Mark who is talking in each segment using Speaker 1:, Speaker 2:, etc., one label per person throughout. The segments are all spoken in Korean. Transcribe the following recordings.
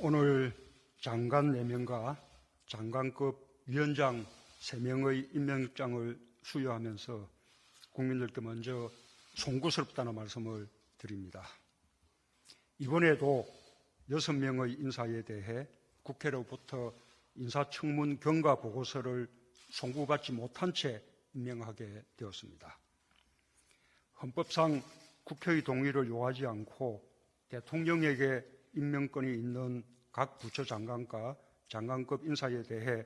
Speaker 1: 오늘 장관 4명과 장관급 위원장 3명의 임명장을 수여하면서 국민들께 먼저 송구스럽다는 말씀을 드립니다. 이번에도 6명의 인사에 대해 국회로부터 인사청문 경과 보고서를 송구받지 못한 채 임명하게 되었습니다. 헌법상 국회의 동의를 요하지 않고 대통령에게 임명권이 있는 각 부처 장관과 장관급 인사에 대해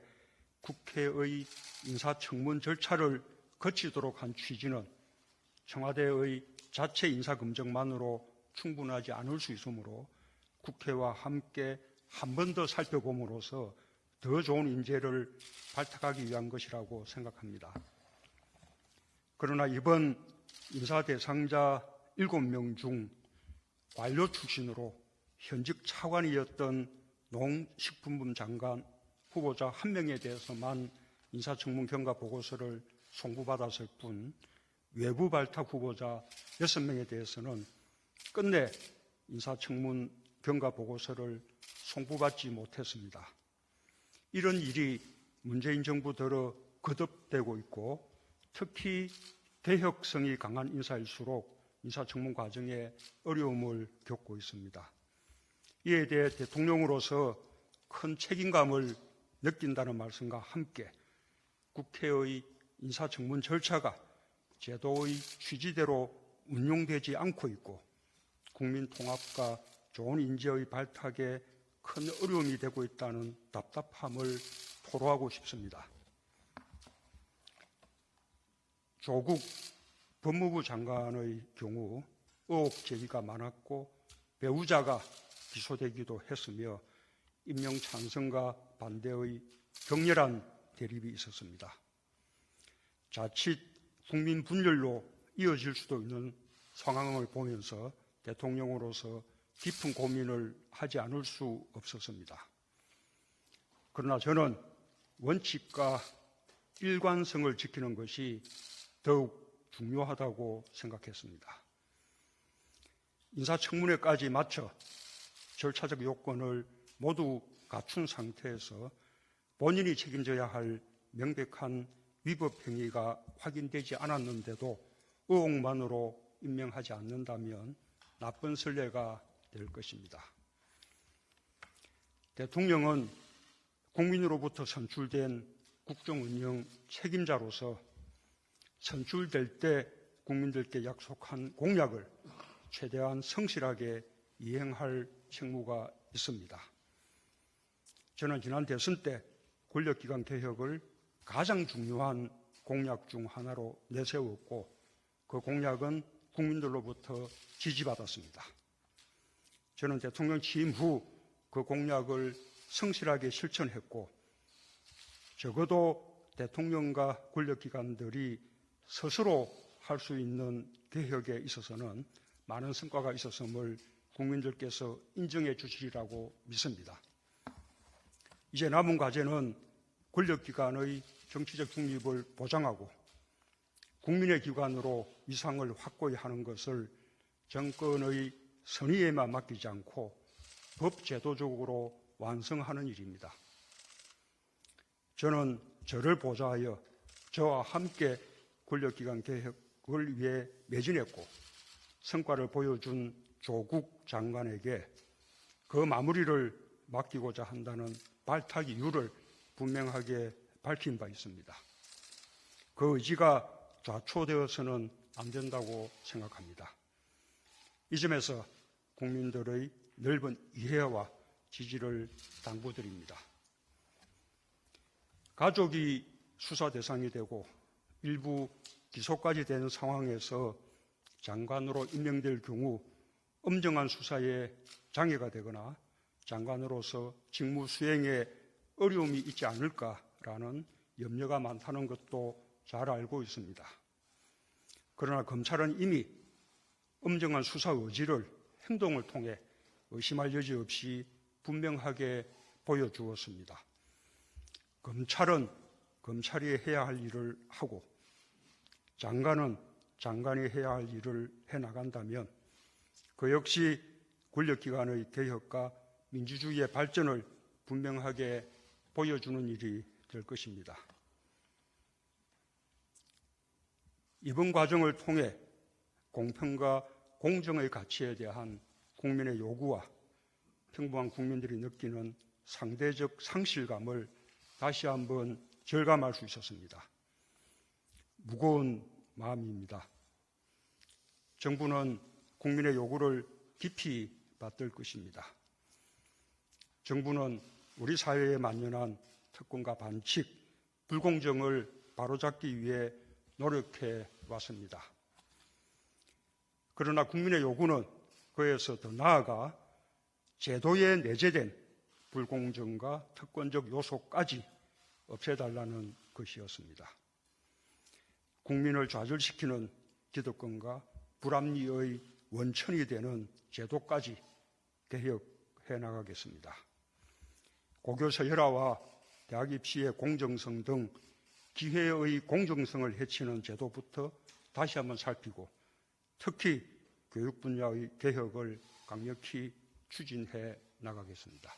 Speaker 1: 국회의 인사청문 절차를 거치도록 한 취지는 청와대의 자체 인사검증만으로 충분하지 않을 수 있으므로 국회와 함께 한 번 더 살펴봄으로써 더 좋은 인재를 발탁하기 위한 것이라고 생각합니다. 그러나 이번 인사 대상자 7명 중 관료 출신으로 현직 차관이었던 농식품부 장관 후보자 1명에 대해서만 인사청문 경과 보고서를 송부받았을 뿐 외부 발탁 후보자 6명에 대해서는 끝내 인사청문 경과 보고서를 송부받지 못했습니다. 이런 일이 문재인 정부 들어 거듭되고 있고 특히 개혁성이 강한 인사일수록 인사청문 과정에 어려움을 겪고 있습니다. 이에 대해 대통령으로서 큰 책임감을 느낀다는 말씀과 함께 국회의 인사청문 절차가 제도의 취지대로 운용되지 않고 있고 국민 통합과 좋은 인재의 발탁에 큰 어려움이 되고 있다는 답답함을 토로하고 싶습니다. 조국 법무부 장관의 경우 의혹 제기가 많았고 배우자가 기소되기도 했으며 임명 찬성과 반대의 격렬한 대립이 있었습니다. 자칫 국민 분열로 이어질 수도 있는 상황을 보면서 대통령으로서 깊은 고민을 하지 않을 수 없었습니다. 그러나 저는 원칙과 일관성을 지키는 것이 더욱 중요하다고 생각했습니다. 인사청문회까지 마쳐 절차적 요건을 모두 갖춘 상태에서 본인이 책임져야 할 명백한 위법 행위가 확인되지 않았는데도 의혹만으로 임명하지 않는다면 나쁜 선례가 될 것입니다. 대통령은 국민으로부터 선출된 국정운영 책임자로서 선출될 때 국민들께 약속한 공약을 최대한 성실하게 이행할 책무가 있습니다. 저는 지난 대선 때 권력기관 개혁을 가장 중요한 공약 중 하나로 내세웠고 그 공약은 국민들로부터 지지받았습니다. 저는 대통령 취임 후 그 공약을 성실하게 실천했고 적어도 대통령과 권력기관들이 스스로 할 수 있는 개혁에 있어서는 많은 성과가 있었음을 국민들께서 인정해 주시리라고 믿습니다. 이제 남은 과제는 권력기관의 정치적 중립을 보장하고 국민의 기관으로 위상을 확고히 하는 것을 정권의 선의에만 맡기지 않고 법제도적으로 완성하는 일입니다. 저는 저를 보좌하여 저와 함께 권력기관 개혁을 위해 매진했고 성과를 보여준 조국 장관에게 그 마무리를 맡기고자 한다는 발탁 이유를 분명하게 밝힌 바 있습니다. 그 의지가 좌초되어서는 안 된다고 생각합니다. 이 점에서 국민들의 넓은 이해와 지지를 당부드립니다. 가족이 수사 대상이 되고 일부 기소까지 된 상황에서 장관으로 임명될 경우 엄정한 수사에 장애가 되거나 장관으로서 직무 수행에 어려움이 있지 않을까라는 염려가 많다는 것도 잘 알고 있습니다. 그러나 검찰은 이미 엄정한 수사 의지를 행동을 통해 의심할 여지 없이 분명하게 보여주었습니다. 검찰은 검찰이 해야 할 일을 하고 장관은 장관이 해야 할 일을 해나간다면 그 역시 권력기관의 개혁과 민주주의의 발전을 분명하게 보여주는 일이 될 것입니다. 이번 과정을 통해 공평과 공정의 가치에 대한 국민의 요구와 평범한 국민들이 느끼는 상대적 상실감을 다시 한번 절감할 수 있었습니다. 무거운 마음입니다. 정부는 국민의 요구를 깊이 받들 것입니다. 정부는 우리 사회에 만연한 특권과 반칙, 불공정을 바로잡기 위해 노력해 왔습니다. 그러나 국민의 요구는 그에서 더 나아가 제도에 내재된 불공정과 특권적 요소까지 없애달라는 것이었습니다. 국민을 좌절시키는 기득권과 불합리의 원천이 되는 제도까지 개혁해 나가겠습니다. 고교 서열화와 대학 입시의 공정성 등 기회의 공정성을 해치는 제도부터 다시 한번 살피고 특히 교육 분야의 개혁을 강력히 추진해 나가겠습니다.